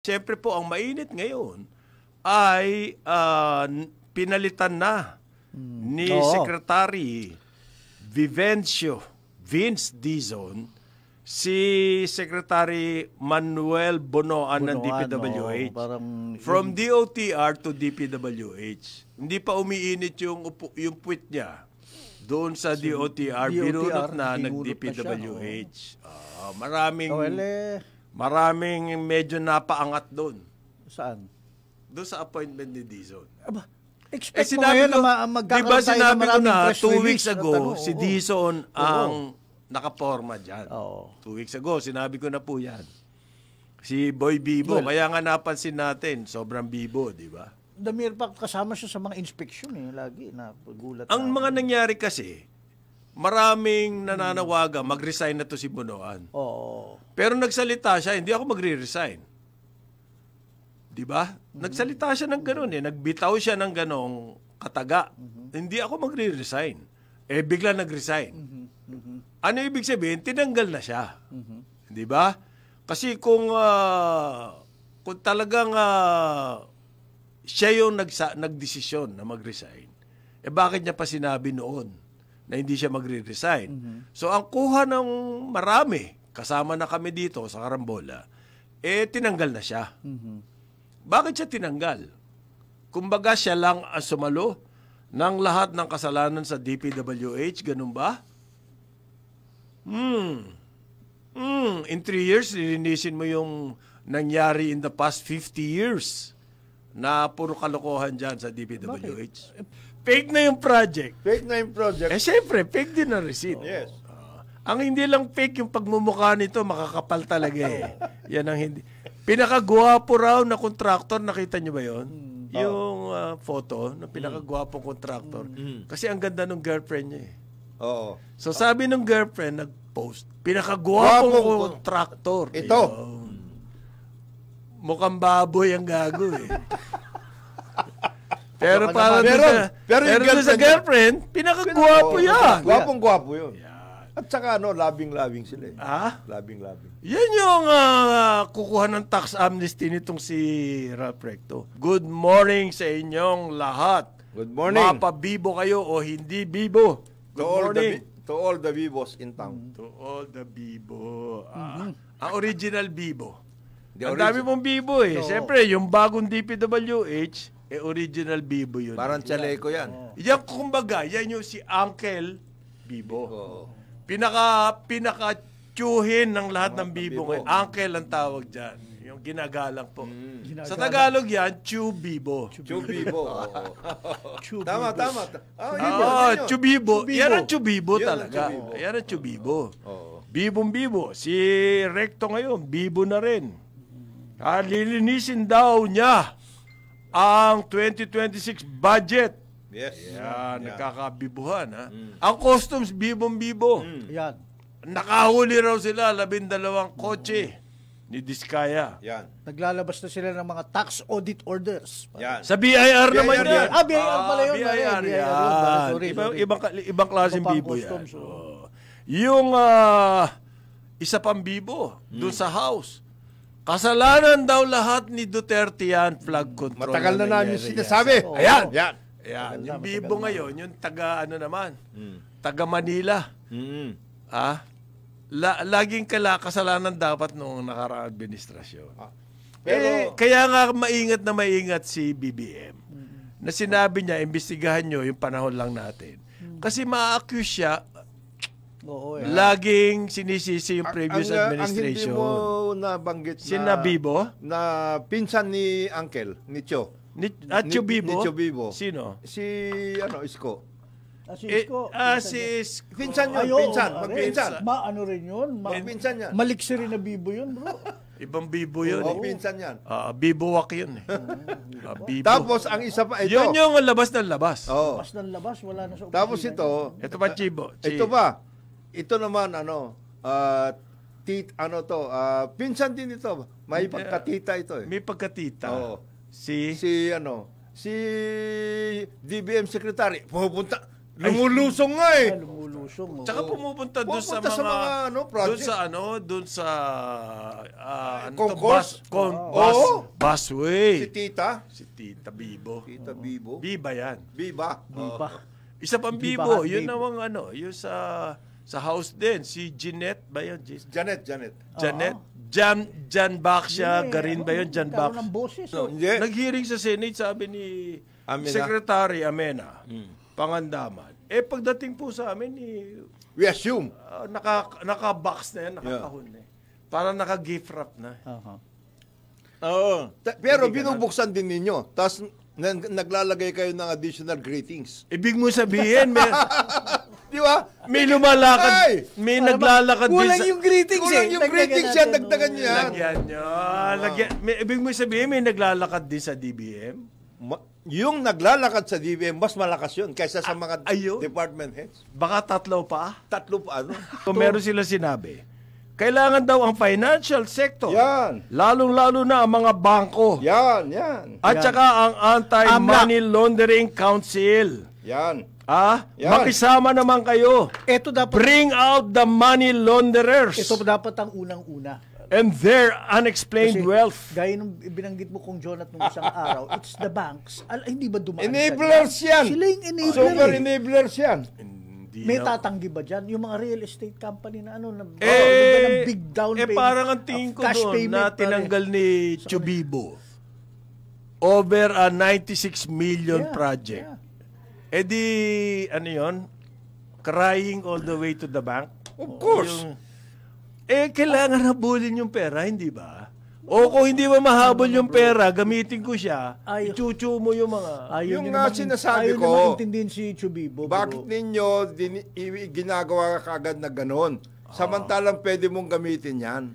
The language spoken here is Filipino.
Siyempre po, ang mainit ngayon ay pinalitan na ni Secretary Vince Dizon si Secretary Manuel Bonoan ng DPWH. From DOTR to DPWH. Hindi pa umiinit yung puwit niya. Doon sa DOTR, binunot na nag-DPWH. Maraming medyo napaangat doon. Saan? Doon sa appointment ni Dizon. Expect mo ngayon na magkakaroon tayo na maraming press release. 2 weeks ago, si Dizon ang nakaporma dyan. 2 weeks ago, sinabi ko na po yan. Si Boy Bibo. Kaya nga napansin natin, sobrang bibo, di ba? Damir pa kasama siya sa mga inspection lagi na pagulat. Ang mga nangyari kasi, maraming nananawagan, mag-resign na to si Bonoan. Pero nagsalita siya, hindi ako magre-resign. Di ba? Nagsalita siya ng gano'n Nagbitaw siya ng gano'ng kataga. Hindi ako magre-resign. Bigla nag-resign. Ano ibig sabihin? Tinanggal na siya. Di ba? Kasi kung talagang siya yung nagdesisyon na mag-resign, bakit niya pa sinabi noon na hindi siya magre-resign? So, ang kuha ng marami, kasama na kami dito sa Carambola, tinanggal na siya. Bakit siya tinanggal? Kumbaga, siya lang ang sumalo ng lahat ng kasalanan sa DPWH, ganun ba? In 3 years, lilinisin mo yung nangyari in the past 50 years na puro kalokohan dyan sa DPWH. Fake na yung project. Siyempre, fake din ang receipt. Yes. Ang hindi lang fake yung pagmumukha nito, makakapal talaga Yan ang hindi. Pinakagwapo raw na contractor, nakita niyo ba yon? Yung photo ng pinakagwapong contractor. Kasi ang ganda ng girlfriend niya So sabi ng girlfriend, nag-post, pinakagwapong contractor. Ito. Mukhang baboy ang gago Pero yung sa girlfriend, pinakagwapo yan. Gwapong-gwapo yun. At saka labing-labing sila Labing-labing. Yan yung kukuha ng tax amnesty nitong si Ralph Recto. Good morning sa inyong lahat. Good morning. Mapabibo kayo o hindi bibo. Good morning. To all the bibos in town. To all the bibo. Ang original bibo. Ang dami mong bibo Siyempre, yung bagong DPWH, original bibo yun. Parang chaleco yan. Yan, kumbaga, yan yung si Uncle Bibo. Pinaka-tsuhin ng lahat ng bibo. Uncle ang tawag dyan. Yung ginagalang po. Sa Tagalog yan, Chubibo. Tama. Chubibo. Yan ang Chubibo talaga. Yan ang Chubibo. Bibong-bibo. Si Recto ngayon, bibo na rin. Lilinisin daw niya ang 2026 budget. Yes. Nagkakabibuhan. Ang customs, bibong-bibo. Yan. Nakahuli raw sila, 12 kotse ni Diskaya. Naglalabas na sila ng mga tax audit orders. Sa BIR naman yan. BIR pala yun. BIR yan. Ibang klaseng bibo yan. Yung isa pang bibo, doon sa house. Kasalanan daw lahat ni Duterte yan, flood control. Matagal na namin sinasabi. Ayan. Yung bibo ngayon, yung taga taga Manila. Laging kasalanan dapat noong nakaraang administrasyon. Pero kaya nga maingat si BBM. Na sinabi niya, imbestigahan nyo yung panahon lang natin. Kasi ma-accuse siya, laging sinisisi yung previous administration. Ang hindi mo nabanggit na Bibo? Na pinsan ni Uncle, ni Cho. Chubibo? Ni Chubibo. Sino? Si Isko. Si Isko. Pinsan yun, pinsan. Magpinsan. Ano rin yun? Magpinsan yan. Maliksi rin na Bibo yun, bro. Ibang Bibo yun. Pinsan yan. Bibuwak yun Bibo. Tapos, ang isa pa, ito. Yun yung labas ng labas. Labas ng labas, wala na sa opisina. Tapos ito. Ito pa, Chibo. Ito ba? Ito naman, pinsan din ito. May pagkatita ito May pagkatita. Si DBM Secretary. Pupunta. Lumulusong nga eh. Lumulusong. Tsaka pumupunta doon sa Pupunta mga project. doon sa Concourse? busway. Si Si Tita Bibo. Tita Bibo. Biba yan. Biba. Isa pang Biba Bibo, at yun Bibo. namang yung sa house din, si Jeanette ba yun? Janet. Janet? Jan Baksha, Garin ba yun? Jan Nagkaroon Baksha. ng boses. Hindi. Nag-hearing sa Senate, sabi ni Amena. Secretary Amena, Pangandaman. Pagdating po sa amin, We assume. naka-box na yan, nakakahon na. Parang naka-gift wrap na. Oo. Pero binubuksan din ninyo. Tapos naglalagay kayo ng additional greetings. Ibig mo sabihin, Di ba? may lumalakad, Ay! may naglalakad din Kulang sa... yung greetings Kulang yung greetings yan, dagdagan yan. Lagyan nyo. Ibig mo sabihin, may naglalakad din sa DBM? Yung naglalakad sa DBM, mas malakas yun kaysa sa mga ayun. department heads. Baka 3 pa? 3 pa ano? Kung meron sila sinabi, kailangan daw ang financial sector. Yan. Lalong-lalo na ang mga bangko. Yan. At saka ang Anti-Money Laundering Council. Yan. Yan. Makisama naman kayo. Ito dapat Bring out the money launderers ito dapat ang unang-una. and their unexplained Kasi, wealth. Gaya nung binanggit mo kung Jonat nung isang araw, it's the banks. Hindi ba dumaan Enablers yan. Sila yung enabler. Super enablers yan. Hindi May na- tatanggi ba dyan? Yung mga real estate company na ng big down payment. Parang ang tingin ko cash doon payment na pa rin. tinanggal ni Chubibo over a 96 million project. Di, ano yun? Crying all the way to the bank? Of course. Kailangan habulin yung pera, hindi ba? O kung hindi mo mahabol yung pera, gamitin ko siya, ichuchu mo yung mga... Yung nga sinasabi ko, ayaw intindihin si Chubibo. bakit ninyo ginagawa kagad na ganon? Samantalang pwede mong gamitin yan.